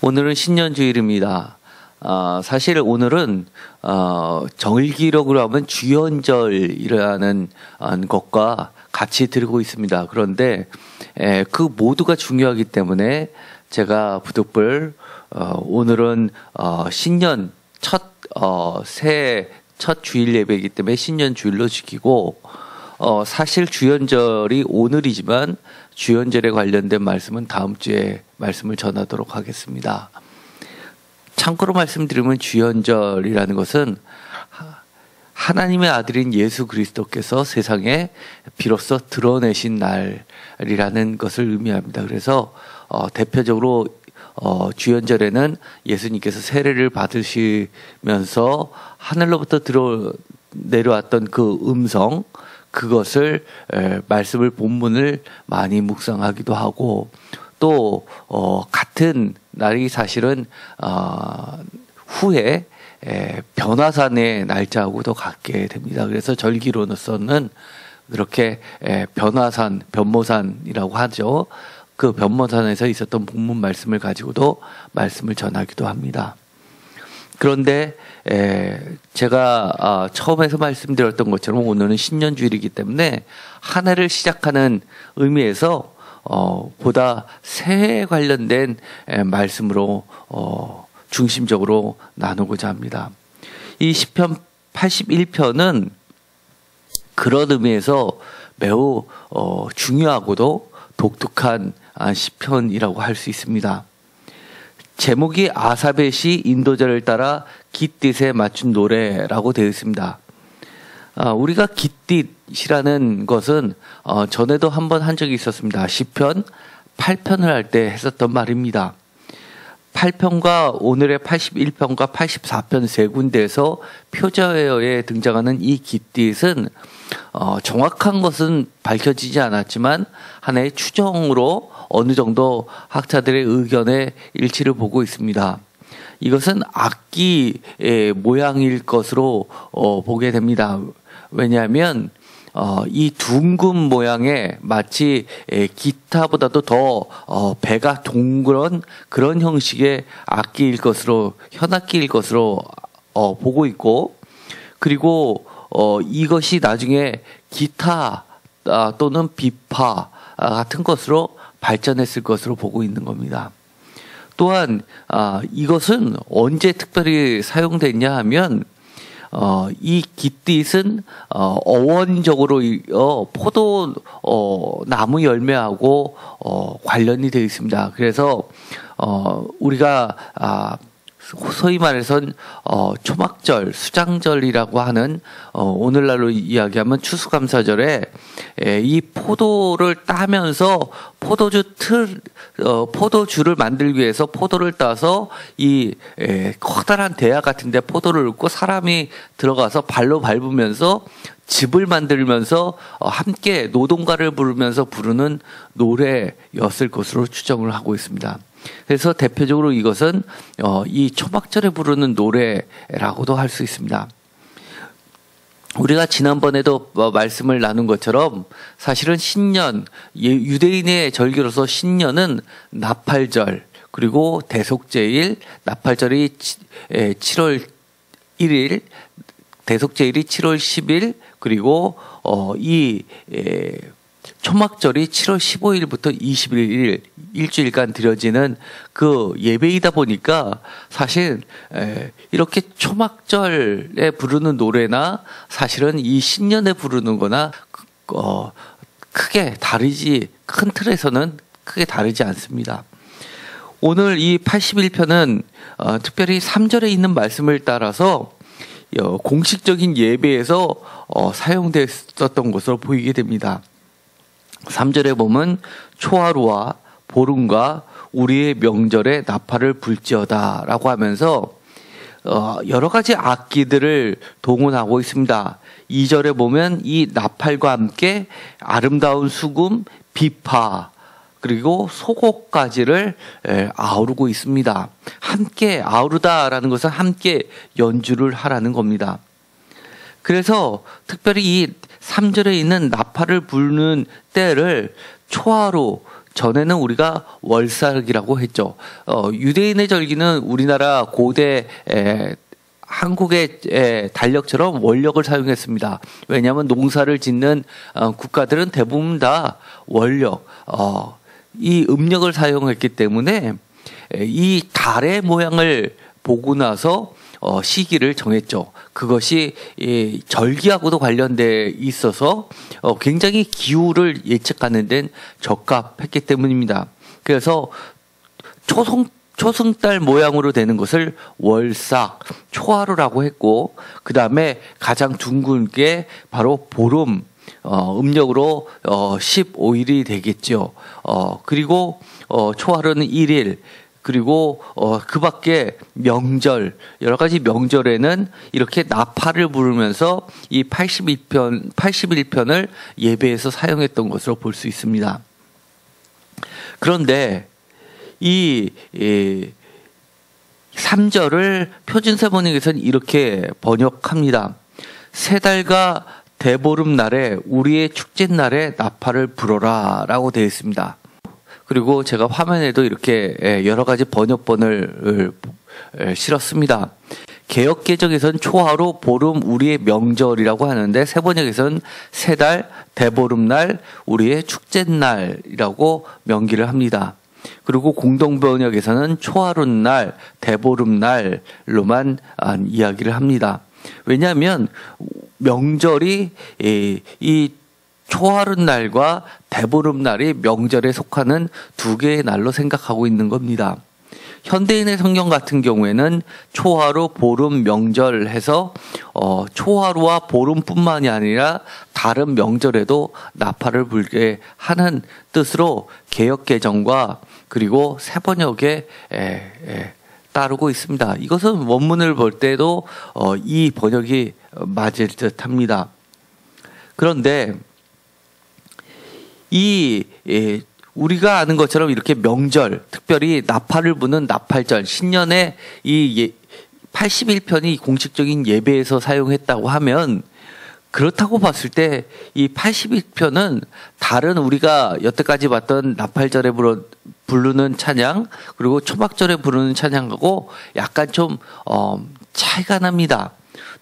오늘은 신년주일입니다. 사실 오늘은 정일기록으로 하면 주연절이라는 것과 같이 들고 있습니다. 그런데 그 모두가 중요하기 때문에 제가 부득불 오늘은 신년 새해 첫 주일 예배이기 때문에 신년 주일로 지키고 사실 주연절이 오늘이지만 주연절에 관련된 말씀은 다음 주에 말씀을 전하도록 하겠습니다. 참고로 말씀드리면 주연절이라는 것은 하나님의 아들인 예수 그리스도께서 세상에 비로소 드러내신 날이라는 것을 의미합니다. 그래서 대표적으로 주연절에는 예수님께서 세례를 받으시면서 하늘로부터 내려왔던 그 음성, 그것을 말씀을 본문을 많이 묵상하기도 하고 또 같은 날이 사실은 후에 변화산의 날짜하고도 같게 됩니다. 그래서 절기로서는 그렇게 변모산이라고 하죠. 그 변모산에서 있었던 본문 말씀을 가지고도 말씀을 전하기도 합니다. 그런데 제가 처음에서 말씀드렸던 것처럼 오늘은 신년주일이기 때문에 한 해를 시작하는 의미에서 보다 새해에 관련된 말씀으로 중심적으로 나누고자 합니다. 이 시편 81편은 그런 의미에서 매우 중요하고도 독특한 시편이라고 할 수 있습니다. 제목이 아삽의 시 인도자를 따라 깃딧에 맞춘 노래라고 되어 있습니다. 우리가 깃딧이라는 것은 전에도 한번 한 적이 있었습니다. 시편 8편을 할 때 했었던 말입니다. 8편과 오늘의 81편과 84편 세 군데에서 표저어에 등장하는 이 깃딧은 정확한 것은 밝혀지지 않았지만 하나의 추정으로 어느 정도 학자들의 의견의 일치를 보고 있습니다. 이것은 악기의 모양일 것으로 보게 됩니다. 왜냐하면 이 둥근 모양의 마치 기타보다도 더 배가 동그란 그런 형식의 악기일 것으로 현악기일 것으로 보고 있고, 그리고 이것이 나중에 기타 또는 비파 같은 것으로 발전했을 것으로 보고 있는 겁니다. 또한 이것은 언제 특별히 사용됐냐 하면 이 깃딧은 어원적으로 포도 나무 열매하고 관련이 되어 있습니다. 그래서 우리가 소위 말해선 초막절, 수장절이라고 하는 오늘날로 이야기하면 추수감사절에 이 포도를 따면서 포도주를 만들기 위해서 포도를 따서 이 커다란 대야 같은데 포도를 읊고 사람이 들어가서 발로 밟으면서 집을 만들면서 함께 노동가를 부르면서 부르는 노래였을 것으로 추정을 하고 있습니다. 그래서 대표적으로 이것은 이 초막절에 부르는 노래라고도 할 수 있습니다. 우리가 지난번에도 말씀을 나눈 것처럼 사실은 신년, 유대인의 절기로서 신년은 나팔절, 그리고 대속제일, 나팔절이 7월 1일, 대속제일이 7월 10일, 그리고 초막절이 7월 15일부터 21일 일주일간 드려지는 그 예배이다 보니까 사실 이렇게 초막절에 부르는 노래나 사실은 이 신년에 부르는 거나 크게 다르지, 큰 틀에서는 크게 다르지 않습니다. 오늘 이 81편은 특별히 3절에 있는 말씀을 따라서 공식적인 예배에서 사용됐었던 것으로 보이게 됩니다. 3절에 보면 초하루와 보름과 우리의 명절에 나팔을 불지어다 라고 하면서 여러 가지 악기들을 동원하고 있습니다. 2절에 보면 이 나팔과 함께 아름다운 수금, 비파, 그리고 소곡까지를 아우르고 있습니다. 함께 아우르다라는 것은 함께 연주를 하라는 겁니다. 그래서 특별히 이 3절에 있는 나팔을 부는 때를 초하루, 전에는 우리가 월삭이라고 했죠. 유대인의 절기는 우리나라 고대 한국의 달력처럼 원력을 사용했습니다. 왜냐하면 농사를 짓는 국가들은 대부분 다 원력, 이 음력을 사용했기 때문에 이 달의 모양을 보고 나서 시기를 정했죠. 그것이 절기하고도 관련돼 있어서 굉장히 기후를 예측하는 데는 적합했기 때문입니다. 그래서 초승달 모양으로 되는 것을 월삭, 초하루라고 했고, 그 다음에 가장 둥근 게 바로 보름, 음력으로 15일이 되겠죠. 그리고 초하루는 1일, 그리고 그 밖에 명절, 여러 가지 명절에는 이렇게 나팔을 부르면서 이 81편을 예배에서 사용했던 것으로 볼 수 있습니다. 그런데 이 3절을 표준세번역에서는 이렇게 번역합니다. 세 달과 대보름날에 우리의 축제날에 나팔을 불어라 라고 되어 있습니다. 그리고 제가 화면에도 이렇게 여러 가지 번역본을 실었습니다. 개역개정에서는 초하루, 보름, 우리의 명절이라고 하는데 세번역에서는 세 달, 대보름날, 우리의 축제날이라고 명기를 합니다. 그리고 공동번역에서는 초하룻날, 대보름날로만 이야기를 합니다. 왜냐하면 명절이 이 초하룻날과 대보름날이 명절에 속하는 두 개의 날로 생각하고 있는 겁니다. 현대인의 성경 같은 경우에는 초하루, 보름, 명절 해서 초하루와 보름뿐만이 아니라 다른 명절에도 나팔을 불게 하는 뜻으로 개역개정과 그리고 세번역에 따르고 있습니다. 이것은 원문을 볼 때도 이 번역이 맞을 듯합니다. 그런데 우리가 아는 것처럼 이렇게 명절, 특별히 나팔을 부는 나팔절, 신년에 이 81편이 공식적인 예배에서 사용했다고 하면, 그렇다고 봤을 때 이 81편은 다른 우리가 여태까지 봤던 나팔절에 부르는 찬양, 그리고 초막절에 부르는 찬양하고 약간 좀 차이가 납니다.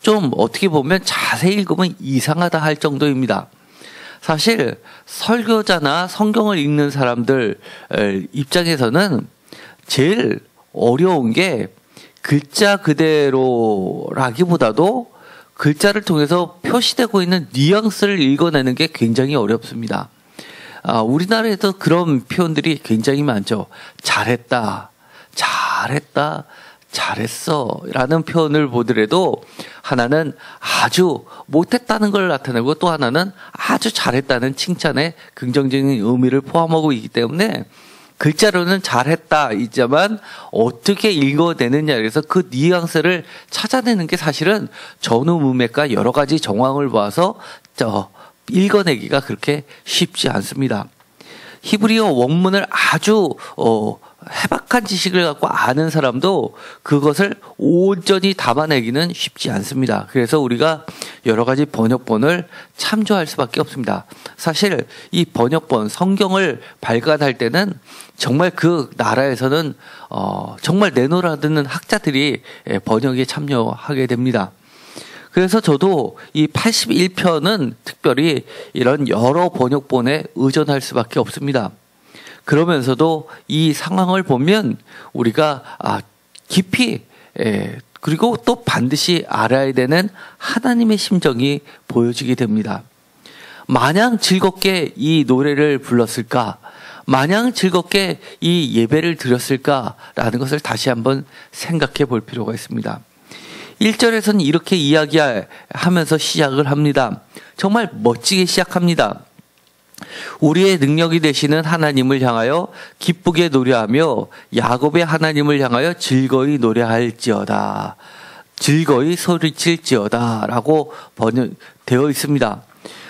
좀 어떻게 보면 자세히 읽으면 이상하다 할 정도입니다. 사실 설교자나 성경을 읽는 사람들 입장에서는 제일 어려운 게 글자 그대로라기보다도 글자를 통해서 표시되고 있는 뉘앙스를 읽어내는 게 굉장히 어렵습니다. 우리나라에도 그런 표현들이 굉장히 많죠. 잘했다, 잘했다, 잘했어 라는 표현을 보더라도 하나는 아주 못했다는 걸 나타내고 또 하나는 아주 잘했다는 칭찬의 긍정적인 의미를 포함하고 있기 때문에 글자로는 잘했다 이지만 어떻게 읽어내느냐 그래서 그 뉘앙스를 찾아내는 게 사실은 전후문맥과 여러 가지 정황을 봐서 읽어내기가 그렇게 쉽지 않습니다. 히브리어 원문을 아주 해박한 지식을 갖고 아는 사람도 그것을 온전히 담아내기는 쉽지 않습니다. 그래서 우리가 여러 가지 번역본을 참조할 수밖에 없습니다. 사실 이 번역본, 성경을 발간할 때는 정말 그 나라에서는 정말 내노라드는 학자들이 번역에 참여하게 됩니다. 그래서 저도 이 81편은 특별히 이런 여러 번역본에 의존할 수밖에 없습니다. 그러면서도 이 상황을 보면 우리가 깊이 그리고 또 반드시 알아야 되는 하나님의 심정이 보여지게 됩니다. 마냥 즐겁게 이 노래를 불렀을까? 마냥 즐겁게 이 예배를 드렸을까라는 것을 다시 한번 생각해 볼 필요가 있습니다. 1절에서는 이렇게 이야기하면서 시작을 합니다. 정말 멋지게 시작합니다. 우리의 능력이 되시는 하나님을 향하여 기쁘게 노래하며 야곱의 하나님을 향하여 즐거이 노래할지어다. 즐거이 소리칠지어다 라고 번역되어 있습니다.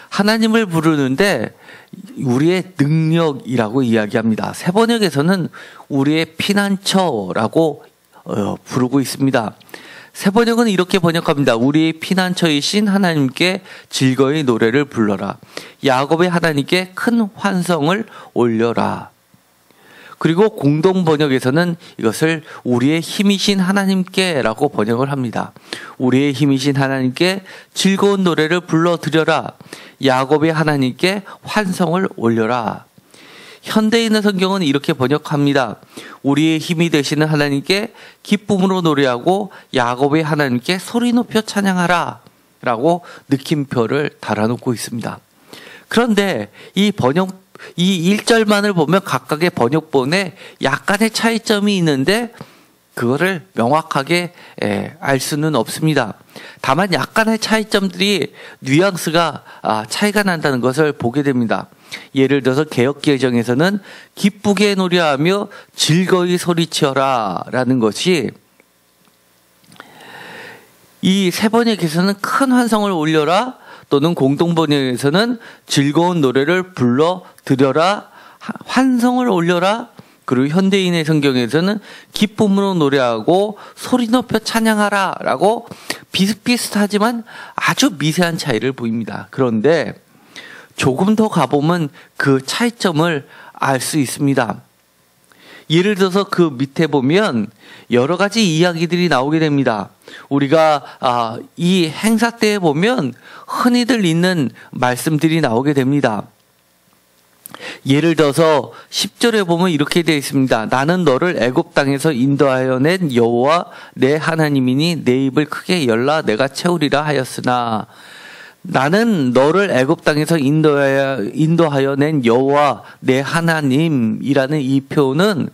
하나님을 부르는데 우리의 능력이라고 이야기합니다. 새 번역에서는 우리의 피난처라고 부르고 있습니다. 새 번역은 이렇게 번역합니다. 우리의 피난처이신 하나님께 즐거이 노래를 불러라. 야곱의 하나님께 큰 환성을 올려라. 그리고 공동 번역에서는 이것을 우리의 힘이신 하나님께라고 번역을 합니다. 우리의 힘이신 하나님께 즐거운 노래를 불러드려라. 야곱의 하나님께 환성을 올려라. 현대인의 성경은 이렇게 번역합니다. 우리의 힘이 되시는 하나님께 기쁨으로 노래하고 야곱의 하나님께 소리 높여 찬양하라 라고 느낌표를 달아놓고 있습니다. 그런데 이 1절만을 보면 각각의 번역본에 약간의 차이점이 있는데 그거를 명확하게 알 수는 없습니다. 다만 약간의 차이점들이 뉘앙스가 차이가 난다는 것을 보게 됩니다. 예를 들어서 개역개정에서는 기쁘게 노래하며 즐거이 소리치어라 라는 것이 이 세 번역에서는 큰 환성을 올려라 또는 공동번역에서는 즐거운 노래를 불러 드려라 환성을 올려라 그리고 현대인의 성경에서는 기쁨으로 노래하고 소리 높여 찬양하라 라고 비슷비슷하지만 아주 미세한 차이를 보입니다. 그런데 조금 더 가보면 그 차이점을 알 수 있습니다. 예를 들어서 그 밑에 보면 여러 가지 이야기들이 나오게 됩니다. 우리가 이 행사 때에 보면 흔히들 있는 말씀들이 나오게 됩니다. 예를 들어서 10절에 보면 이렇게 되어 있습니다. 나는 너를 애굽 땅에서 인도하여 낸 여호와 내 하나님이니 내 입을 크게 열라 내가 채우리라 하였으나 나는 너를 애굽 땅에서 인도하여 낸 여호와 내 하나님이라는 이 표현은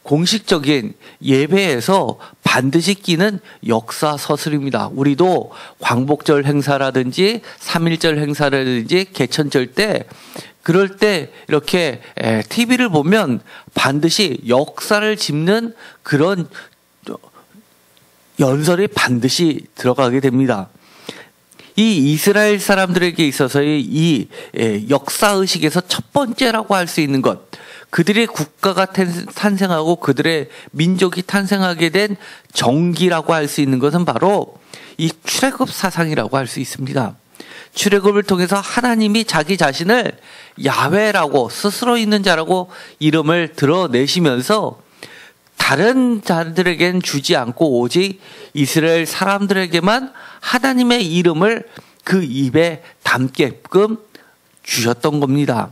공식적인 예배에서 반드시 끼는 역사 서술입니다. 우리도 광복절 행사라든지 3.1절 행사라든지 개천절 때 그럴 때 이렇게 TV를 보면 반드시 역사를 짚는 그런 연설이 반드시 들어가게 됩니다. 이 이스라엘 사람들에게 있어서의 이 역사의식에서 첫 번째라고 할 수 있는 것, 그들의 국가가 탄생하고 그들의 민족이 탄생하게 된 정기라고 할 수 있는 것은 바로 이 출애굽 사상이라고 할 수 있습니다. 출애굽을 통해서 하나님이 자기 자신을 야훼라고 스스로 있는 자라고 이름을 드러내시면서 다른 자들에겐 주지 않고 오직 이스라엘 사람들에게만 하나님의 이름을 그 입에 담게끔 주셨던 겁니다.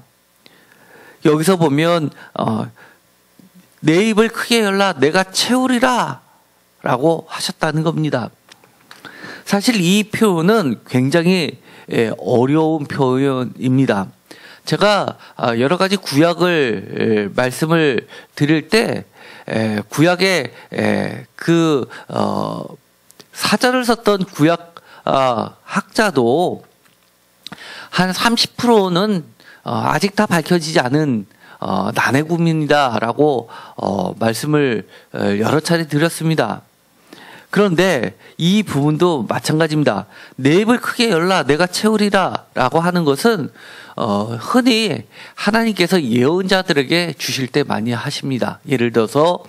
여기서 보면 내 입을 크게 열라 내가 채우리라 라고 하셨다는 겁니다. 사실 이 표현은 굉장히 어려운 표현입니다. 제가 여러 가지 구약을 말씀을 드릴 때 구약의 그 사전을 썼던 구약 학자도 한 30%는 아직 다 밝혀지지 않은 난해구입니다라고 말씀을 여러 차례 드렸습니다. 그런데 이 부분도 마찬가지입니다. 내 입을 크게 열라 내가 채우리라 라고 하는 것은 흔히 하나님께서 예언자들에게 주실 때 많이 하십니다. 예를 들어서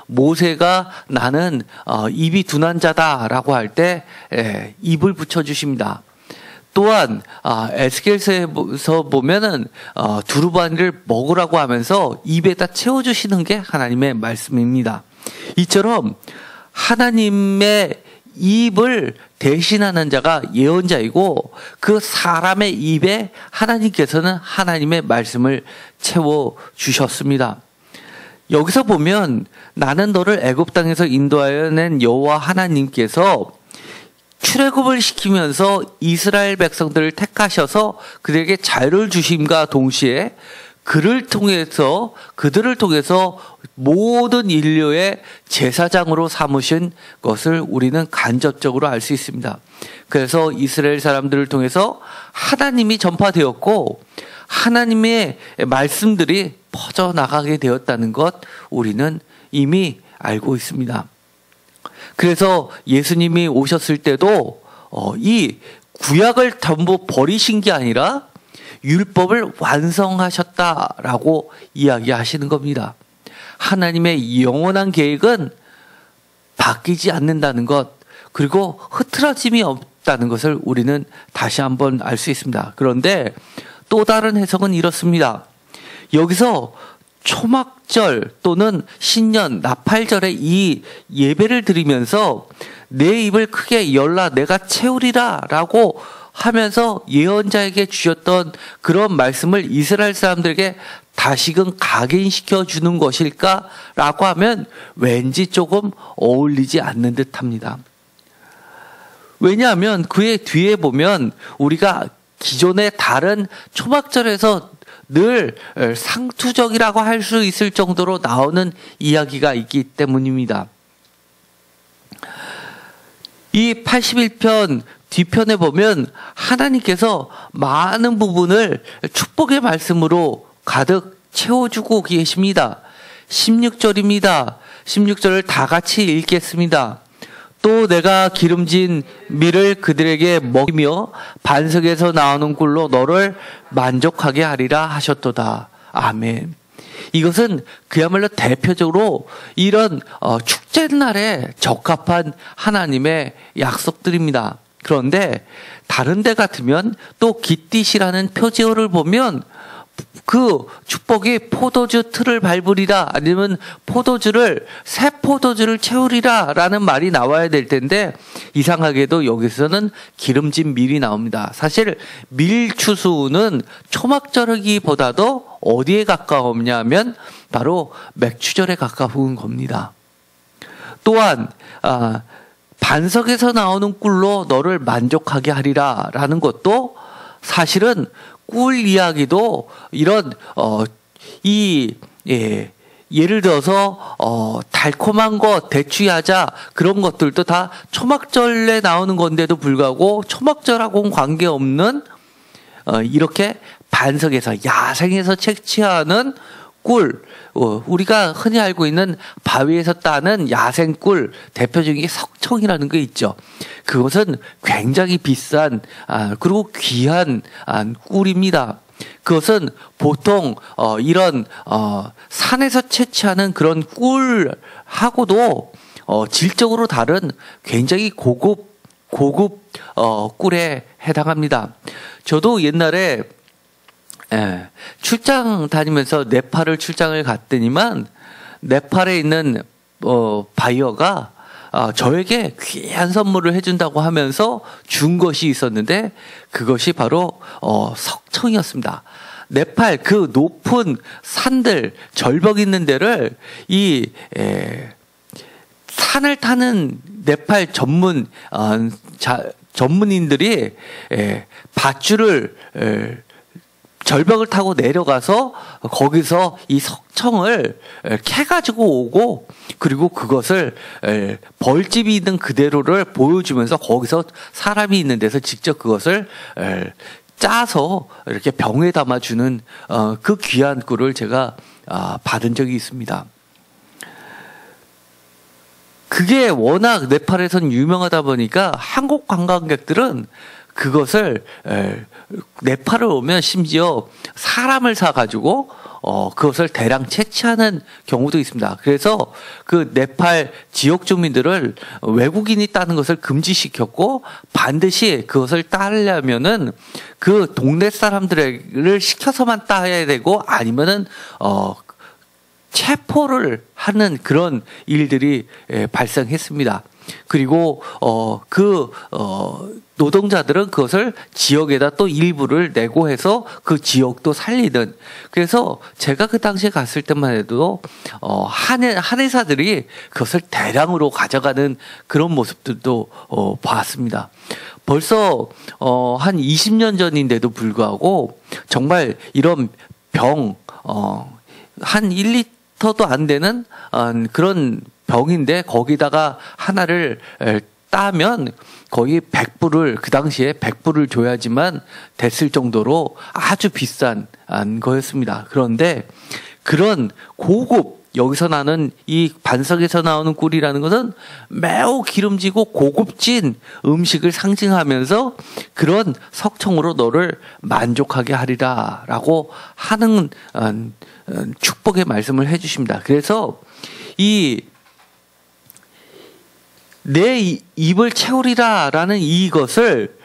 모세가 나는 입이 둔한 자다라고 할 때 입을 붙여주십니다. 또한 에스겔서에서 보면은 두루마리를 먹으라고 하면서 입에다 채워주시는 게 하나님의 말씀입니다. 이처럼 하나님의 입을 대신하는 자가 예언자이고 그 사람의 입에 하나님께서는 하나님의 말씀을 채워주셨습니다. 여기서 보면 나는 너를 애굽 땅에서 인도하여 낸 여호와 하나님께서 출애굽을 시키면서 이스라엘 백성들을 택하셔서 그들에게 자유를 주심과 동시에 그들을 통해서 모든 인류의 제사장으로 삼으신 것을 우리는 간접적으로 알 수 있습니다. 그래서 이스라엘 사람들을 통해서 하나님이 전파되었고 하나님의 말씀들이 퍼져나가게 되었다는 것 우리는 이미 알고 있습니다. 그래서 예수님이 오셨을 때도 이 구약을 전부 버리신 게 아니라 율법을 완성하셨다라고 이야기하시는 겁니다. 하나님의 영원한 계획은 바뀌지 않는다는 것, 그리고 흐트러짐이 없다는 것을 우리는 다시 한번 알 수 있습니다. 그런데 또 다른 해석은 이렇습니다. 여기서 초막절 또는 신년 나팔절에 이 예배를 드리면서 내 입을 크게 열라 내가 채우리라 라고 하면서 예언자에게 주셨던 그런 말씀을 이스라엘 사람들에게 다시금 각인시켜 주는 것일까라고 하면 왠지 조금 어울리지 않는 듯합니다. 왜냐하면 그의 뒤에 보면 우리가 기존의 다른 초막절에서 늘 상투적이라고 할 수 있을 정도로 나오는 이야기가 있기 때문입니다. 이 81편 뒤편에 보면 하나님께서 많은 부분을 축복의 말씀으로 가득 채워주고 계십니다. 16절입니다. 16절을 다 같이 읽겠습니다. 또 내가 기름진 밀을 그들에게 먹이며 반석에서 나오는 꿀로 너를 만족하게 하리라 하셨도다. 아멘. 이것은 그야말로 대표적으로 이런 축제날에 적합한 하나님의 약속들입니다. 그런데 다른 데 같으면 또 깃딧이라는 표제어를 보면 그 축복이 포도주 틀을 밟으리라 아니면 새 포도주를 채우리라 라는 말이 나와야 될 텐데 이상하게도 여기서는 기름진 밀이 나옵니다. 사실 밀추수는 초막절기보다도 어디에 가까웠냐 하면 바로 맥추절에 가까운 겁니다. 또한 반석에서 나오는 꿀로 너를 만족하게 하리라 라는 것도 사실은 꿀 이야기도 이런 예를 들어서 달콤한 것 대추야자 그런 것들도 다 초막절에 나오는 건데도 불구하고 초막절하고는 관계없는 이렇게 반석에서 야생에서 채취하는 꿀, 우리가 흔히 알고 있는 바위에서 따는 야생 꿀 대표적인 게 석청이라는 게 있죠. 그것은 굉장히 비싼 그리고 귀한 꿀입니다. 그것은 보통 이런 산에서 채취하는 그런 꿀하고도 질적으로 다른 굉장히 고급 꿀에 해당합니다. 저도 옛날에 출장 다니면서 네팔을 출장을 갔더니만 네팔에 있는 바이어가 저에게 귀한 선물을 해준다고 하면서 준 것이 있었는데 그것이 바로 석청이었습니다. 네팔 그 높은 산들 절벽 있는 데를 이 산을 타는 네팔 전문인들이 밧줄을 절벽을 타고 내려가서 거기서 이 석청을 캐가지고 오고 그리고 그것을 벌집이 있는 그대로를 보여주면서 거기서 사람이 있는 데서 직접 그것을 짜서 이렇게 병에 담아주는 그 귀한 꿀을 제가 받은 적이 있습니다. 그게 워낙 네팔에선 유명하다 보니까 한국 관광객들은 그것을 네팔을 오면 심지어 사람을 사가지고 그것을 대량 채취하는 경우도 있습니다. 그래서 그 네팔 지역 주민들을 외국인이 따는 것을 금지시켰고 반드시 그것을 따려면은 그 동네 사람들을 시켜서만 따야 되고 아니면은 체포를 하는 그런 일들이 발생했습니다. 그리고 노동자들은 그것을 지역에다 또 일부를 내고 해서 그 지역도 살리는. 그래서 제가 그 당시에 갔을 때만 해도 한의사들이 그것을 대량으로 가져가는 그런 모습들도 봤습니다. 벌써 한 20년 전인데도 불구하고 정말 이런 병 한 1리터도 안 되는 그런 병인데 거기다가 하나를 따면 거의 100불을 그 당시에 100불을 줘야지만 됐을 정도로 아주 비싼 거였습니다. 그런데 그런 고급 여기서 나는 이 반석에서 나오는 꿀이라는 것은 매우 기름지고 고급진 음식을 상징하면서 그런 석청으로 너를 만족하게 하리라 라고 하는 축복의 말씀을 해주십니다. 그래서 내 입을 채우리라 라는 이것을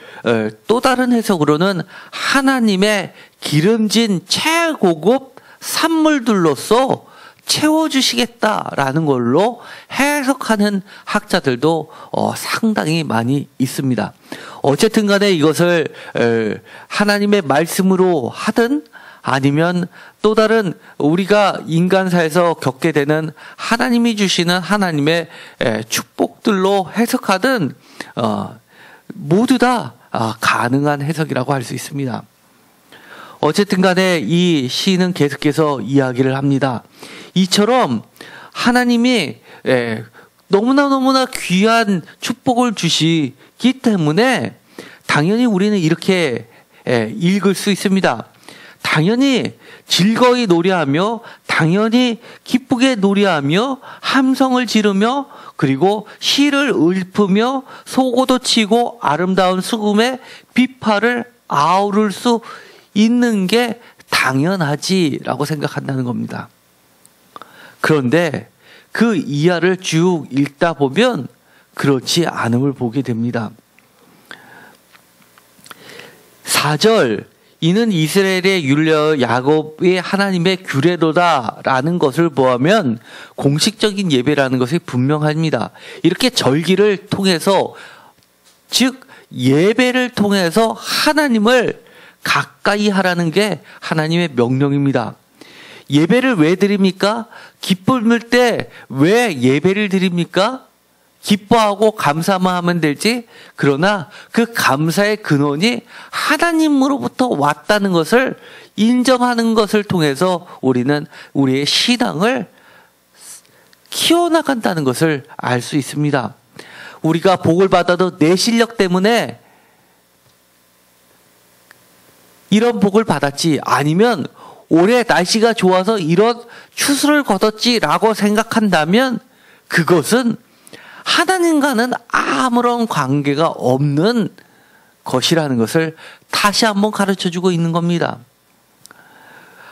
또 다른 해석으로는 하나님의 기름진 최고급 산물들로서 채워주시겠다라는 걸로 해석하는 학자들도 상당히 많이 있습니다. 어쨌든 간에 이것을 하나님의 말씀으로 하든 아니면 또 다른 우리가 인간사에서 겪게 되는 하나님이 주시는 하나님의 축복들로 해석하든 모두 다 가능한 해석이라고 할 수 있습니다. 어쨌든 간에 이 시인은 계속해서 이야기를 합니다. 이처럼 하나님이 너무나 귀한 축복을 주시기 때문에 당연히 우리는 이렇게 읽을 수 있습니다. 당연히 즐거이 노래하며 당연히 기쁘게 노래하며 함성을 지르며 그리고 시를 읊으며 소고도 치고 아름다운 수금의 비파를 아우를 수 있는 게 당연하지라고 생각한다는 겁니다. 그런데 그 이하를 쭉 읽다 보면 그렇지 않음을 보게 됩니다. 4절 이는 이스라엘의 율례 야곱의 하나님의 규례도다라는 것을 보면 공식적인 예배라는 것이 분명합니다. 이렇게 절기를 통해서 즉 예배를 통해서 하나님을 가까이 하라는 게 하나님의 명령입니다. 예배를 왜 드립니까? 기쁨일 때 왜 예배를 드립니까? 기뻐하고 감사만 하면 되지. 그러나 그 감사의 근원이 하나님으로부터 왔다는 것을 인정하는 것을 통해서 우리는 우리의 신앙을 키워나간다는 것을 알 수 있습니다. 우리가 복을 받아도 내 실력 때문에 이런 복을 받았지 아니면 올해 날씨가 좋아서 이런 추수를 거뒀지라고 생각한다면 그것은 하나님과는 아무런 관계가 없는 것이라는 것을 다시 한번 가르쳐주고 있는 겁니다.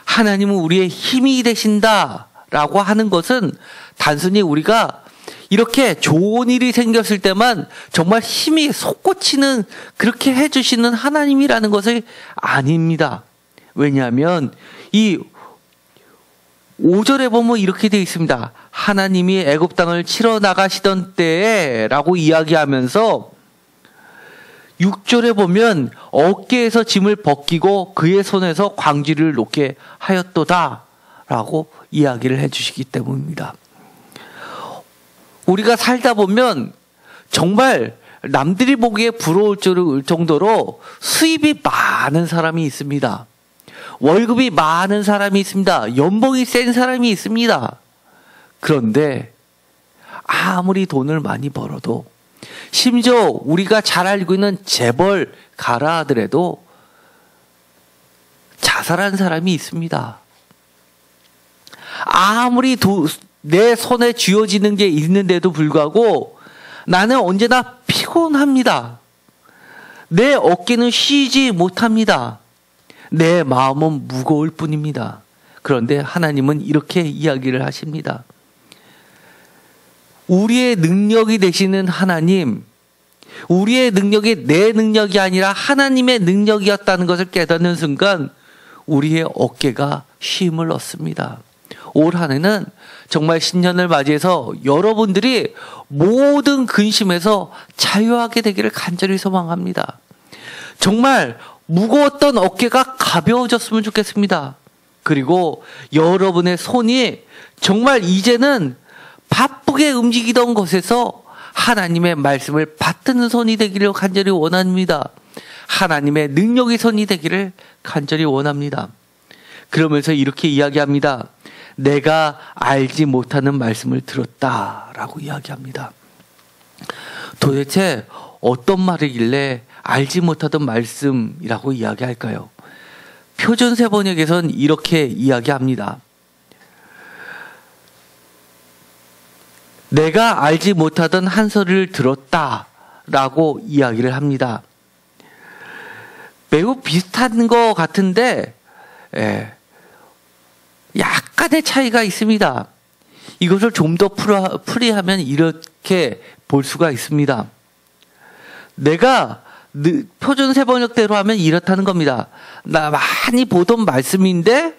하나님은 우리의 힘이 되신다라고 하는 것은 단순히 우리가 이렇게 좋은 일이 생겼을 때만 정말 힘이 솟구치는 그렇게 해주시는 하나님이라는 것이 아닙니다. 왜냐하면 이 5절에 보면 이렇게 되어 있습니다. 하나님이 애굽 땅을 치러 나가시던 때에 라고 이야기하면서 6절에 보면 어깨에서 짐을 벗기고 그의 손에서 광지를 놓게 하였도다 라고 이야기를 해주시기 때문입니다. 우리가 살다 보면 정말 남들이 보기에 부러울 정도로 수입이 많은 사람이 있습니다. 월급이 많은 사람이 있습니다. 연봉이 센 사람이 있습니다. 그런데 아무리 돈을 많이 벌어도 심지어 우리가 잘 알고 있는 재벌 가라 하더라도 자살한 사람이 있습니다. 아무리 내 손에 쥐어지는 게 있는데도 불구하고 나는 언제나 피곤합니다. 내 어깨는 쉬지 못합니다. 내 마음은 무거울 뿐입니다. 그런데 하나님은 이렇게 이야기를 하십니다. 우리의 능력이 되시는 하나님, 우리의 능력이 내 능력이 아니라 하나님의 능력이었다는 것을 깨닫는 순간 우리의 어깨가 쉼을 얻습니다. 올 한 해는 정말 신년을 맞이해서 여러분들이 모든 근심에서 자유하게 되기를 간절히 소망합니다. 정말 무거웠던 어깨가 가벼워졌으면 좋겠습니다. 그리고 여러분의 손이 정말 이제는 바쁘게 움직이던 것에서 하나님의 말씀을 받드는 손이 되기를 간절히 원합니다. 하나님의 능력의 손이 되기를 간절히 원합니다. 그러면서 이렇게 이야기합니다. 내가 알지 못하는 말씀을 들었다라고 이야기합니다. 도대체 어떤 말이길래 알지 못하던 말씀이라고 이야기할까요? 표준세 번역에선 이렇게 이야기합니다. 내가 알지 못하던 한 소리를 들었다라고 이야기를 합니다. 매우 비슷한 것 같은데 약간의 차이가 있습니다. 이것을 좀 더 풀이하면 이렇게 볼 수가 있습니다. 내가 표준세 번역대로 하면 이렇다는 겁니다. 나 많이 보던 말씀인데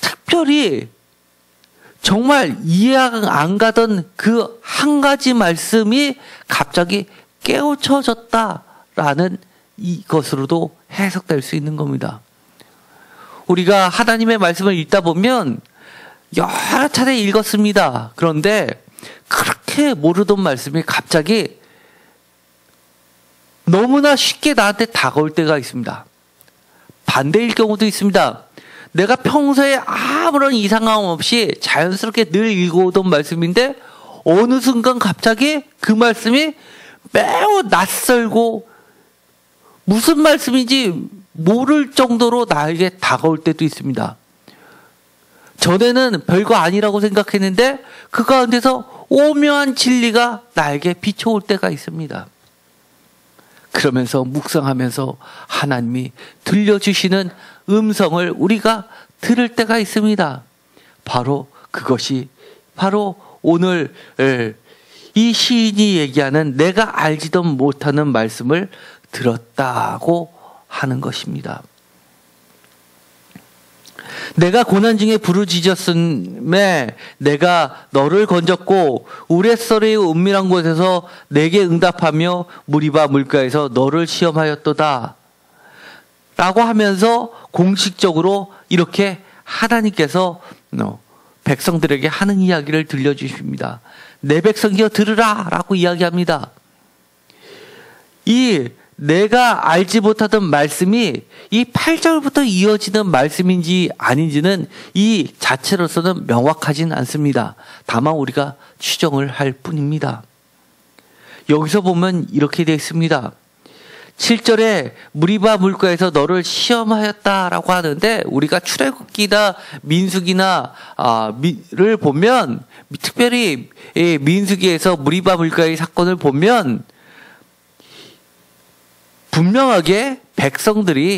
특별히 정말 이해가 안 가던 그 한 가지 말씀이 갑자기 깨우쳐졌다라는 이것으로도 해석될 수 있는 겁니다. 우리가 하나님의 말씀을 읽다 보면 여러 차례 읽었습니다. 그런데 그렇게 모르던 말씀이 갑자기 너무나 쉽게 나한테 다가올 때가 있습니다. 반대일 경우도 있습니다. 내가 평소에 아무런 이상함 없이 자연스럽게 늘 읽어오던 말씀인데 어느 순간 갑자기 그 말씀이 매우 낯설고 무슨 말씀인지 모를 정도로 나에게 다가올 때도 있습니다. 전에는 별거 아니라고 생각했는데 그 가운데서 오묘한 진리가 나에게 비춰올 때가 있습니다. 그러면서 묵상하면서 하나님이 들려주시는 음성을 우리가 들을 때가 있습니다. 바로 그것이 바로 오늘 이 시인이 얘기하는 내가 알지도 못하는 말씀을 들었다고 하는 것입니다. 내가 고난 중에 부르짖었음에 내가 너를 건졌고 우레서리의 은밀한 곳에서 내게 응답하며 무리바 물가에서 너를 시험하였도다 라고 하면서 공식적으로 이렇게 하나님께서 백성들에게 하는 이야기를 들려주십니다. 내 백성이여 들으라 라고 이야기합니다. 이 내가 알지 못하던 말씀이 이 8절부터 이어지는 말씀인지 아닌지는 이 자체로서는 명확하진 않습니다. 다만 우리가 추정을 할 뿐입니다. 여기서 보면 이렇게 되어 있습니다. 7절에 무리바 물가에서 너를 시험하였다라고 하는데 우리가 출애굽기나 민수기나 를 보면 특별히 민수기에서 무리바 물가의 사건을 보면 분명하게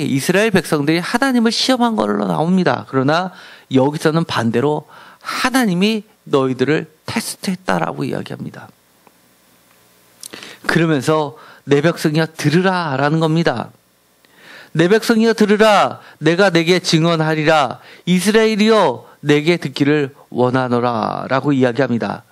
이스라엘 백성들이 하나님을 시험한 걸로 나옵니다. 그러나 여기서는 반대로 하나님이 너희들을 테스트했다라고 이야기합니다. 그러면서 내 백성이여 들으라 라는 겁니다. 내 백성이여 들으라 내가 내게 증언하리라 이스라엘이여 내게 듣기를 원하노라 라고 이야기합니다.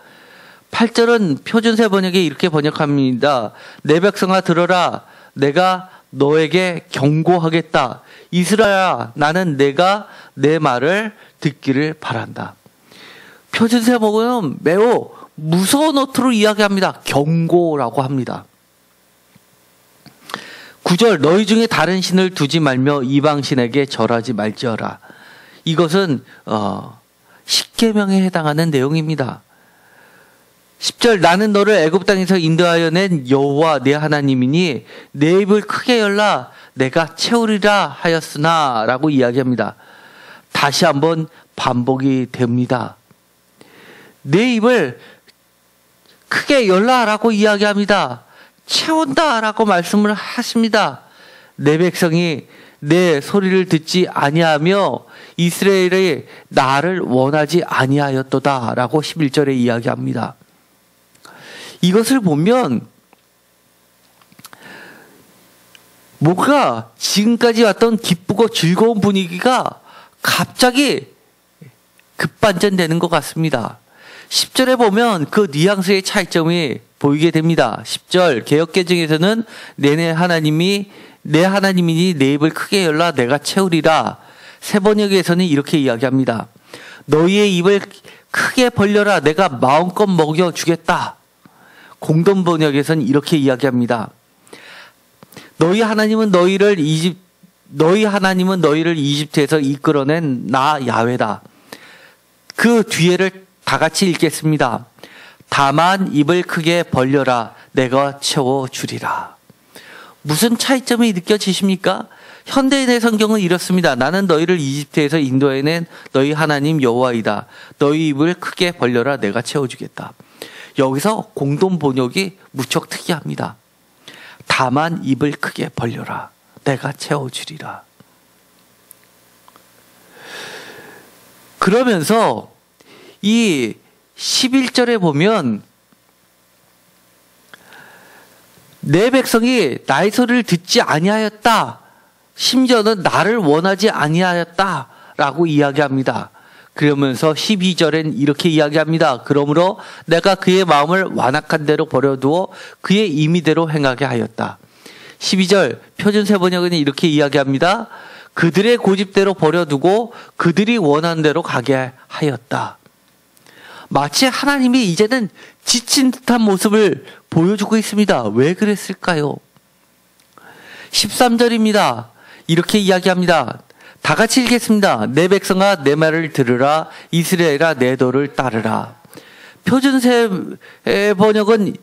8절은 표준세 번역에 이렇게 번역합니다. 내 백성아 들어라 내가 너에게 경고하겠다. 이스라엘아 나는 내가 내 말을 듣기를 바란다. 표준세 번역은 매우 무서운 어투로 이야기합니다. 경고라고 합니다. 9절 너희 중에 다른 신을 두지 말며 이방신에게 절하지 말지어라. 이것은 십계명에 해당하는 내용입니다. 10절 나는 너를 애굽 땅에서 인도하여 낸 여호와 네 하나님이니 내 입을 크게 열라 내가 채우리라 하였으나 라고 이야기합니다. 다시 한번 반복이 됩니다. 내 입을 크게 열라 라고 이야기합니다. 채운다 라고 말씀을 하십니다. 내 백성이 내 소리를 듣지 아니하며 이스라엘이 나를 원하지 아니하였도다 라고 11절에 이야기합니다. 이것을 보면 뭔가 지금까지 왔던 기쁘고 즐거운 분위기가 갑자기 급반전되는 것 같습니다. 10절에 보면 그 뉘앙스의 차이점이 보이게 됩니다. 10절 개역개정에서는 내 하나님이니 내 입을 크게 열라 내가 채우리라. 새번역에서는 이렇게 이야기합니다. 너희의 입을 크게 벌려라 내가 마음껏 먹여주겠다. 공동번역에서는 이렇게 이야기합니다. 너희 하나님은 너희를 이집트에서 이끌어낸 나 야훼다. 그 뒤에를 다 같이 읽겠습니다. 다만 입을 크게 벌려라 내가 채워주리라. 무슨 차이점이 느껴지십니까? 현대인의 성경은 이렇습니다. 나는 너희를 이집트에서 인도해낸 너희 하나님 여호와이다. 너희 입을 크게 벌려라 내가 채워주겠다. 여기서 공동 번역이 무척 특이합니다. 다만 입을 크게 벌려라 내가 채워주리라. 그러면서 이 11절에 보면 내 백성이 나의 소리를 듣지 아니하였다. 심지어는 나를 원하지 아니하였다 라고 이야기합니다. 그러면서 12절엔 이렇게 이야기합니다. 그러므로 내가 그의 마음을 완악한 대로 버려두어 그의 임의대로 행하게 하였다. 12절 표준세 번역은 이렇게 이야기합니다. 그들의 고집대로 버려두고 그들이 원하는 대로 가게 하였다. 마치 하나님이 이제는 지친 듯한 모습을 보여주고 있습니다. 왜 그랬을까요? 13절입니다. 이렇게 이야기합니다. 다 같이 읽겠습니다. 내 백성아 내 말을 들으라. 이스라엘아 내 도를 따르라. 표준세 번역은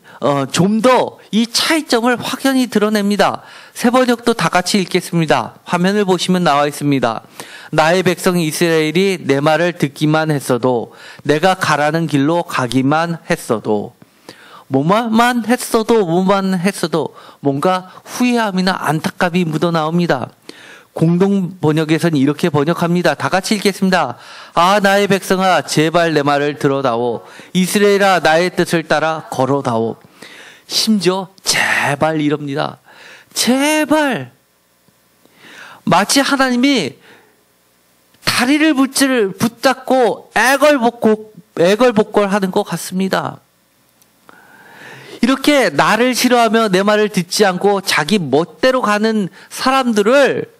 좀 더 이 차이점을 확연히 드러냅니다. 새 번역도 다 같이 읽겠습니다. 화면을 보시면 나와 있습니다. 나의 백성 이스라엘이 내 말을 듣기만 했어도 내가 가라는 길로 가기만 했어도 뭐만 했어도 뭔가 후회함이나 안타깝이 묻어나옵니다. 공동 번역에서는 이렇게 번역합니다. 다 같이 읽겠습니다. 아 나의 백성아 제발 내 말을 들어다오. 이스라엘아 나의 뜻을 따라 걸어다오. 심지어 제발 이럽니다. 제발. 마치 하나님이 다리를 붙잡고 애걸복걸하는 것 같습니다. 이렇게 나를 싫어하며 내 말을 듣지 않고 자기 멋대로 가는 사람들을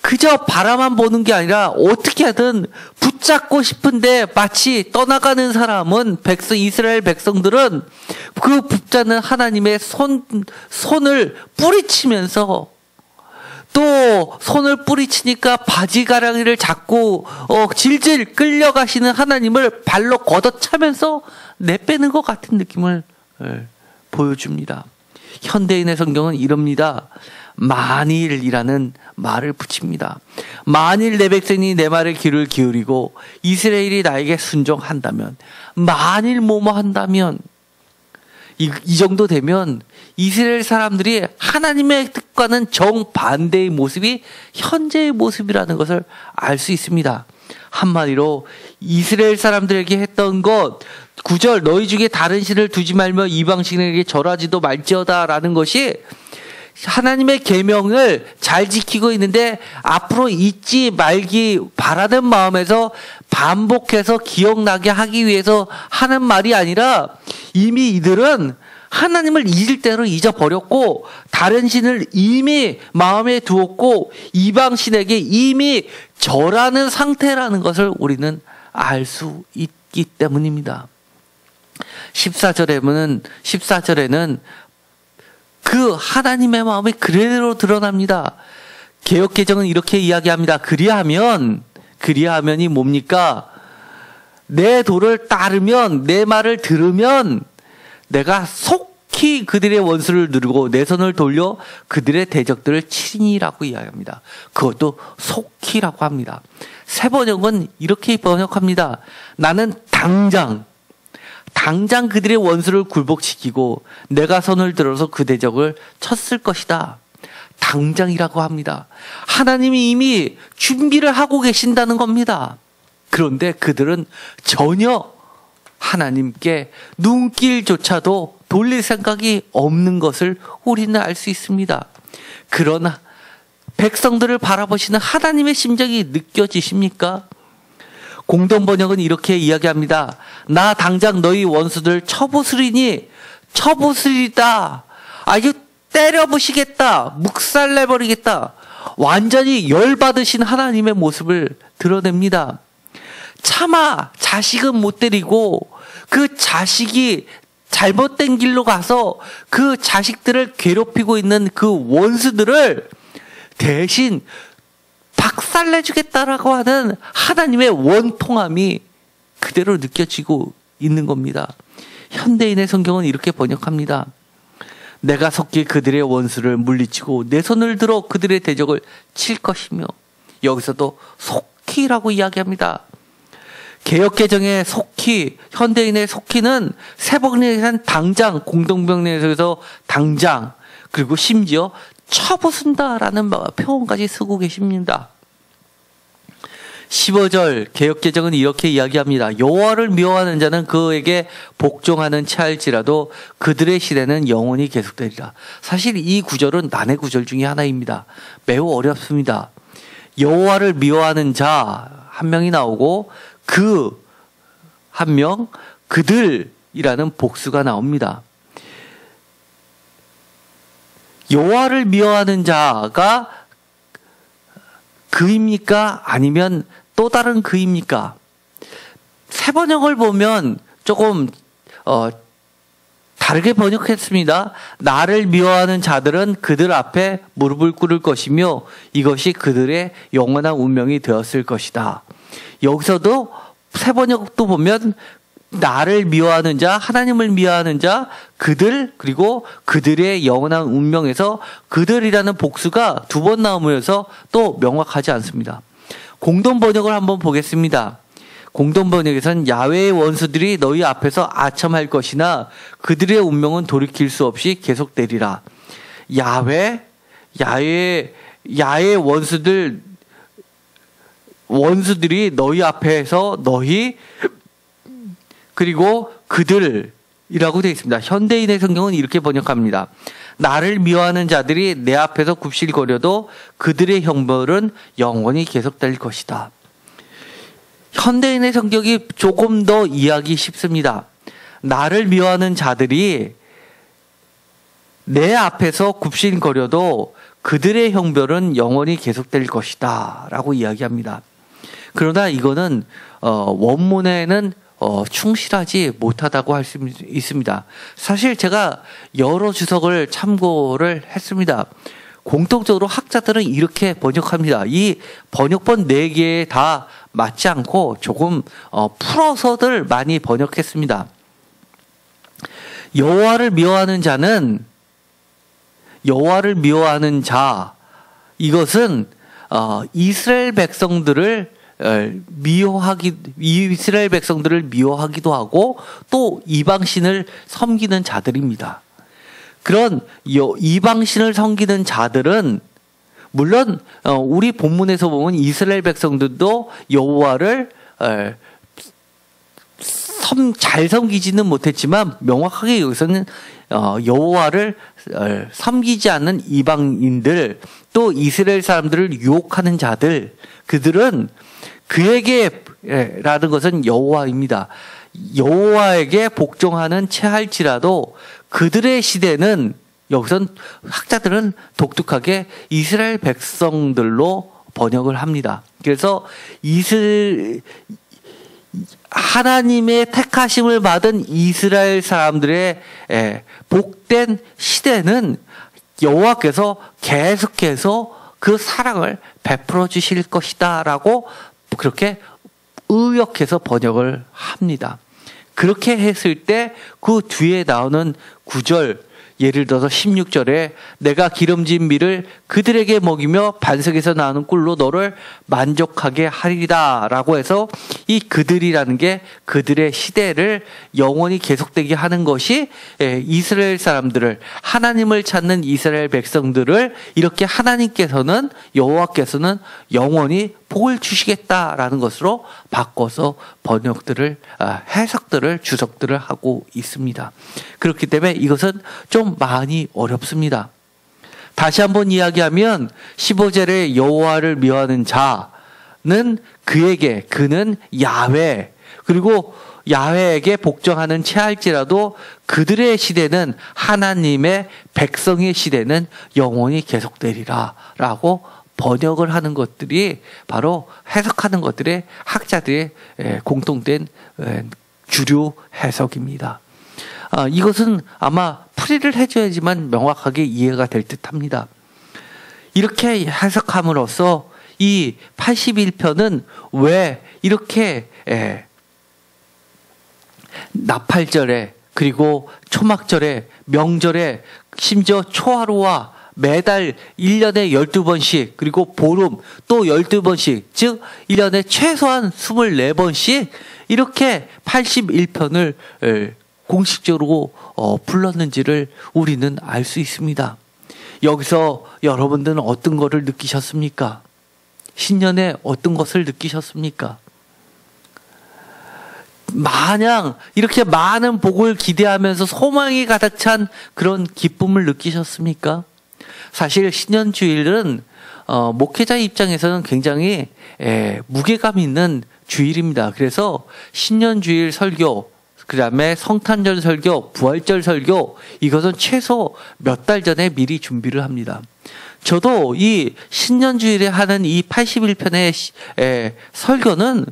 그저 바라만 보는 게 아니라 어떻게 하든 붙잡고 싶은데 마치 떠나가는 사람은 이스라엘 백성들은 그 붙잡는 하나님의 손을 뿌리치면서 또 손을 뿌리치니까 바지가랑이를 잡고 질질 끌려가시는 하나님을 발로 걷어차면서 내빼는 것 같은 느낌을 보여줍니다. 현대인의 성경은 이럽니다. 만일이라는 말을 붙입니다. 만일 내 백성이 내 말에 귀를 기울이고 이스라엘이 나에게 순종한다면, 만일 뭐뭐 한다면, 이 정도 되면 이스라엘 사람들이 하나님의 뜻과는 정반대의 모습이 현재의 모습이라는 것을 알 수 있습니다. 한마디로 이스라엘 사람들에게 했던 것, 9절 너희 중에 다른 신을 두지 말며 이방신에게 절하지도 말지어다 라는 것이 하나님의 계명을 잘 지키고 있는데 앞으로 잊지 말기 바라는 마음에서 반복해서 기억나게 하기 위해서 하는 말이 아니라 이미 이들은 하나님을 잊을 대로 잊어버렸고 다른 신을 이미 마음에 두었고 이방신에게 이미 절하는 상태라는 것을 우리는 알 수 있기 때문입니다. 14절에는 그 하나님의 마음이 그대로 드러납니다. 개역개정은 이렇게 이야기합니다. 그리하면이 뭡니까? 내 도를 따르면, 내 말을 들으면 내가 속히 그들의 원수를 누르고 내 손을 돌려 그들의 대적들을 치리라고 이야기합니다. 그것도 속히라고 합니다. 새 번역은 이렇게 번역합니다. 나는 당장 그들의 원수를 굴복시키고 내가 손을 들어서 그 대적을 쳤을 것이다. 당장이라고 합니다. 하나님이 이미 준비를 하고 계신다는 겁니다. 그런데 그들은 전혀 하나님께 눈길조차도 돌릴 생각이 없는 것을 우리는 알 수 있습니다. 그러나 백성들을 바라보시는 하나님의 심정이 느껴지십니까? 공동번역은 이렇게 이야기합니다. 나 당장 너희 원수들 쳐부수리다. 아주 때려부시겠다. 묵살내버리겠다. 완전히 열받으신 하나님의 모습을 드러냅니다. 차마 자식은 못 때리고 그 자식이 잘못된 길로 가서 그 자식들을 괴롭히고 있는 그 원수들을 대신 박살내주겠다라고 하는 하나님의 원통함이 그대로 느껴지고 있는 겁니다. 현대인의 성경은 이렇게 번역합니다. 내가 속히 그들의 원수를 물리치고 내 손을 들어 그들의 대적을 칠 것이며, 여기서도 속히라고 이야기합니다. 개역개정의 속히, 현대인의 속히는 새번역에서는 당장, 공동번역에서 당장, 그리고 심지어 쳐부순다라는 표현까지 쓰고 계십니다. 15절 개역개정은 이렇게 이야기합니다. 여호와를 미워하는 자는 그에게 복종하는 차일지라도 그들의 시대는 영원히 계속되리라. 사실 이 구절은 난해 구절 중에 하나입니다. 매우 어렵습니다. 여호와를 미워하는 자, 한 명이 나오고 그 한 명, 그들이라는 복수가 나옵니다. 여호와를 미워하는 자가 그입니까? 아니면 또 다른 그입니까? 새 번역을 보면 조금 다르게 번역했습니다. 나를 미워하는 자들은 그들 앞에 무릎을 꿇을 것이며 이것이 그들의 영원한 운명이 되었을 것이다. 여기서도 새 번역도 보면 나를 미워하는 자, 하나님을 미워하는 자, 그들, 그리고 그들의 영원한 운명에서 그들이라는 복수가 두 번 나오면서 또 명확하지 않습니다. 공동 번역을 한번 보겠습니다. 공동 번역에서는 야훼의 원수들이 너희 앞에서 아첨할 것이나 그들의 운명은 돌이킬 수 없이 계속되리라. 야훼의 원수들이 너희 앞에서 너희 그리고 그들이라고 되어 있습니다. 현대인의 성경은 이렇게 번역합니다. 나를 미워하는 자들이 내 앞에서 굽실거려도 그들의 형벌은 영원히 계속될 것이다. 현대인의 성격이 조금 더 이해하기 쉽습니다. 나를 미워하는 자들이 내 앞에서 굽신거려도 그들의 형벌은 영원히 계속될 것이다 라고 이야기합니다. 그러나 이거는 원문에는 충실하지 못하다고 할 수 있습니다. 사실 제가 여러 주석을 참고를 했습니다. 공통적으로 학자들은 이렇게 번역합니다. 이 번역본 4개에 다 맞지 않고 조금 풀어서들 많이 번역했습니다. 여호와를 미워하는 자, 이것은 이스라엘 백성들을 미워하기도 하고 또 이방신을 섬기는 자들입니다. 그런 이방신을 섬기는 자들은 물론 우리 본문에서 보면 이스라엘 백성들도 여호와를 잘 섬기지는 못했지만 명확하게 여기서는 여호와를 섬기지 않는 이방인들 또 이스라엘 사람들을 유혹하는 자들 그들은 그에게라는 것은 여호와입니다. 여호와에게 복종하는 채할지라도 그들의 시대는 여기선 학자들은 독특하게 이스라엘 백성들로 번역을 합니다. 그래서 하나님의 택하심을 받은 이스라엘 사람들의 복된 시대는 여호와께서 계속해서 그 사랑을 베풀어 주실 것이다 라고 그렇게 의역해서 번역을 합니다. 그렇게 했을 때 그 뒤에 나오는 9절 예를 들어서 16절에 내가 기름진 밀을 그들에게 먹이며 반석에서 나오는 꿀로 너를 만족하게 하리라 라고 해서 이 그들이라는 게 그들의 시대를 영원히 계속되게 하는 것이 이스라엘 사람들을 하나님을 찾는 이스라엘 백성들을 이렇게 하나님께서는 여호와께서는 영원히 복을 주시겠다라는 것으로 바꿔서 번역들을 해석들을 주석들을 하고 있습니다. 그렇기 때문에 이것은 좀 많이 어렵습니다. 다시 한번 이야기하면 15절에 여호와를 미워하는 자는 그는 야훼 그리고 야훼에게 복종하는 채할지라도 그들의 시대는 하나님의 백성의 시대는 영원히 계속되리라 라고 번역을 하는 것들이 바로 해석하는 것들의 학자들의 공통된 주류 해석입니다. 이것은 아마 풀이를 해줘야지만 명확하게 이해가 될 듯합니다. 이렇게 해석함으로써 이 81편은 왜 이렇게 나팔절에 그리고 초막절에 명절에 심지어 초하루와 매달 1년에 12번씩 그리고 보름 또 12번씩 즉 1년에 최소한 24번씩 이렇게 81편을 공식적으로 불렀는지를 우리는 알 수 있습니다. 여기서 여러분들은 어떤 것을 느끼셨습니까? 신년에 어떤 것을 느끼셨습니까? 마냥 이렇게 많은 복을 기대하면서 소망이 가득 찬 그런 기쁨을 느끼셨습니까? 사실 신년주일은 목회자 입장에서는 굉장히 무게감 있는 주일입니다. 그래서 신년주일 설교, 그 다음에 성탄절 설교, 부활절 설교, 이것은 최소 몇 달 전에 미리 준비를 합니다. 저도 이 신년주일에 하는 이 81편의 설교는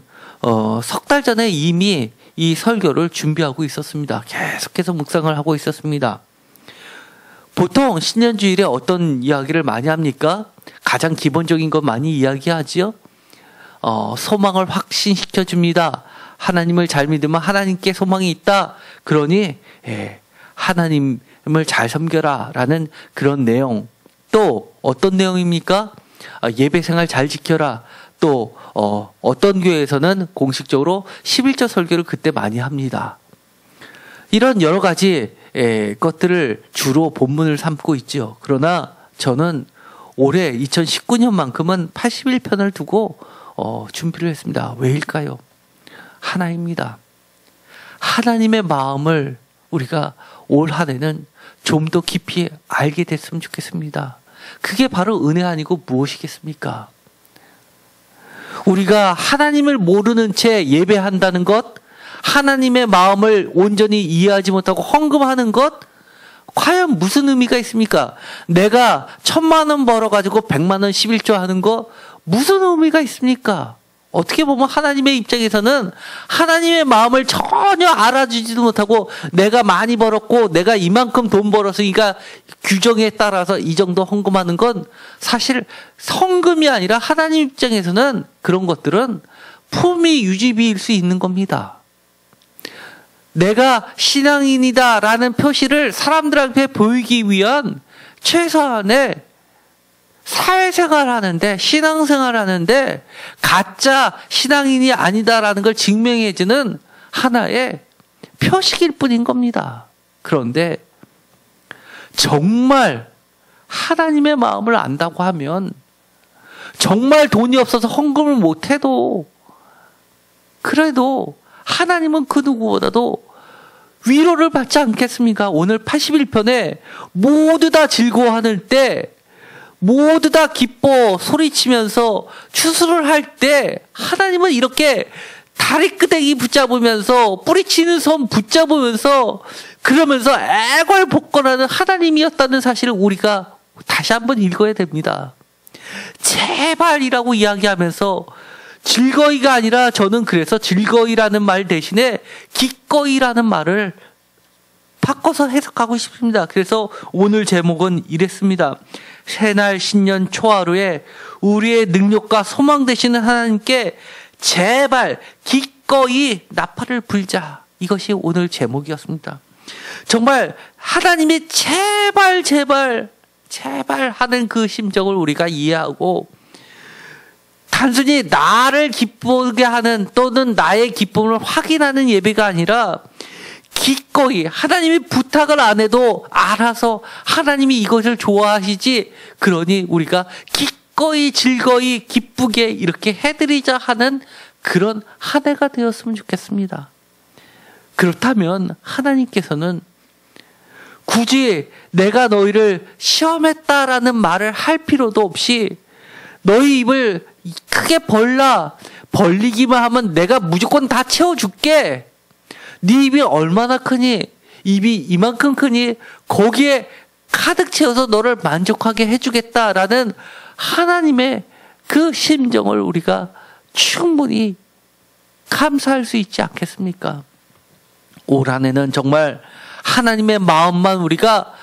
석 달 전에 이미 이 설교를 준비하고 있었습니다. 계속해서 묵상을 하고 있었습니다. 보통 신년주일에 어떤 이야기를 많이 합니까? 가장 기본적인 것 많이 이야기하지요. 소망을 확신시켜 줍니다. 하나님을 잘 믿으면 하나님께 소망이 있다. 그러니 하나님을 잘 섬겨라 라는 그런 내용. 또 어떤 내용입니까? 예배 생활 잘 지켜라. 또 어떤 교회에서는 공식적으로 11조 설교를 그때 많이 합니다. 이런 여러 가지 것들을 주로 본문을 삼고 있죠. 그러나 저는 올해 2019년만큼은 81편을 두고 준비를 했습니다. 왜일까요? 하나입니다. 하나님의 마음을 우리가 올 한 해는 좀 더 깊이 알게 됐으면 좋겠습니다. 그게 바로 은혜 아니고 무엇이겠습니까? 우리가 하나님을 모르는 채 예배한다는 것, 하나님의 마음을 온전히 이해하지 못하고 헌금하는 것, 과연 무슨 의미가 있습니까? 내가 1,000만 원 벌어가지고 100만 원 11조 하는 거 무슨 의미가 있습니까? 어떻게 보면 하나님의 입장에서는 하나님의 마음을 전혀 알아주지도 못하고 내가 많이 벌었고 내가 이만큼 돈 벌었으니까 규정에 따라서 이 정도 헌금하는 건 사실 성금이 아니라 하나님 입장에서는 그런 것들은 품위 유지비일 수 있는 겁니다. 내가 신앙인이다 라는 표시를 사람들한테 보이기 위한 최소한의 사회생활 하는데, 신앙생활 하는데 가짜 신앙인이 아니다라는 걸 증명해주는 하나의 표식일 뿐인 겁니다. 그런데 정말 하나님의 마음을 안다고 하면 정말 돈이 없어서 헌금을 못해도 그래도 하나님은 그 누구보다도 위로를 받지 않겠습니까? 오늘 81편에 모두 다 즐거워하는 때, 모두 다 기뻐 소리치면서 추수를 할 때 하나님은 이렇게 다리 끄댕이 붙잡으면서 뿌리치는 손 붙잡으면서 그러면서 애걸복걸하는 하나님이었다는 사실을 우리가 다시 한번 읽어야 됩니다. 제발이라고 이야기하면서 즐거이가 아니라 저는 그래서 즐거이라는 말 대신에 기꺼이라는 말을 바꿔서 해석하고 싶습니다. 그래서 오늘 제목은 이랬습니다. 새날 신년 초하루에 우리의 능력과 소망 되시는 하나님께 제발 기꺼이 나팔을 불자. 이것이 오늘 제목이었습니다. 정말 하나님의 제발 하는 그 심정을 우리가 이해하고 단순히 나를 기쁘게 하는 또는 나의 기쁨을 확인하는 예배가 아니라 기꺼이 하나님이 부탁을 안 해도 알아서 하나님이 이것을 좋아하시지, 그러니 우리가 기꺼이 즐거이 기쁘게 이렇게 해드리자 하는 그런 한 해가 되었으면 좋겠습니다. 그렇다면 하나님께서는 굳이 내가 너희를 시험했다라는 말을 할 필요도 없이 너희 입을 크게 벌리기만 하면 내가 무조건 다 채워줄게. 네 입이 얼마나 크니? 입이 이만큼 크니? 거기에 가득 채워서 너를 만족하게 해주겠다라는 하나님의 그 심정을 우리가 충분히 감사할 수 있지 않겠습니까? 올 한 해는 정말 하나님의 마음만 우리가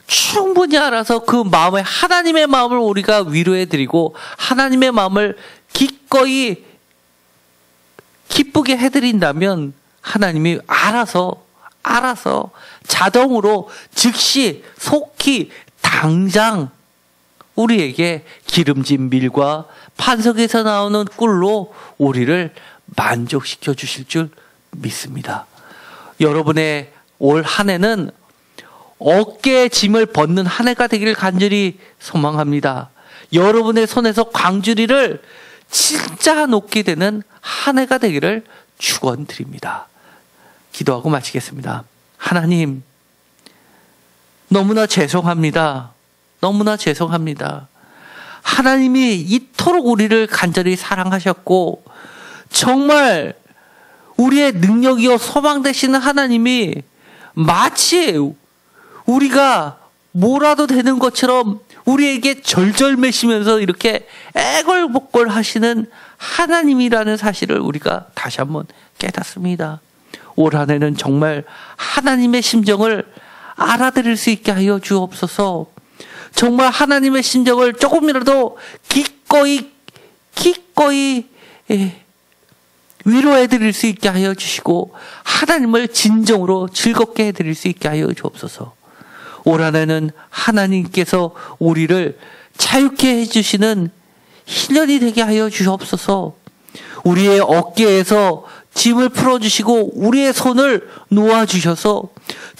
충분히 알아서 그 마음에 하나님의 마음을 우리가 위로해드리고 하나님의 마음을 기꺼이 기쁘게 해드린다면 하나님이 알아서 자동으로 즉시 속히 당장 우리에게 기름진 밀과 반석에서 나오는 꿀로 우리를 만족시켜 주실 줄 믿습니다. 여러분의 올 한 해는 어깨에 짐을 벗는 한 해가 되기를 간절히 소망합니다. 여러분의 손에서 광주리를 진짜 놓게 되는 한 해가 되기를 축원드립니다. 기도하고 마치겠습니다. 하나님, 너무나 죄송합니다. 하나님이 이토록 우리를 간절히 사랑하셨고 정말 우리의 능력이요 소망 되시는 하나님이 마치 우리가 뭐라도 되는 것처럼 우리에게 절절매시면서 이렇게 애걸복걸 하시는 하나님이라는 사실을 우리가 다시 한번 깨닫습니다. 올 한 해는 정말 하나님의 심정을 알아들을 수 있게 하여 주옵소서. 정말 하나님의 심정을 조금이라도 기꺼이 위로해 드릴 수 있게 하여 주시고 하나님을 진정으로 즐겁게 해드릴 수 있게 하여 주옵소서. 올 한 해는 하나님께서 우리를 자유케 해주시는 1년이 되게 하여 주옵소서. 우리의 어깨에서 짐을 풀어주시고 우리의 손을 놓아주셔서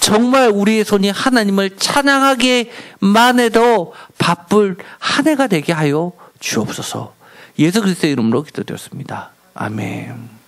정말 우리의 손이 하나님을 찬양하기만 해도 바쁠 한 해가 되게 하여 주옵소서. 예수 그리스도의 이름으로 기도드렸습니다. 아멘.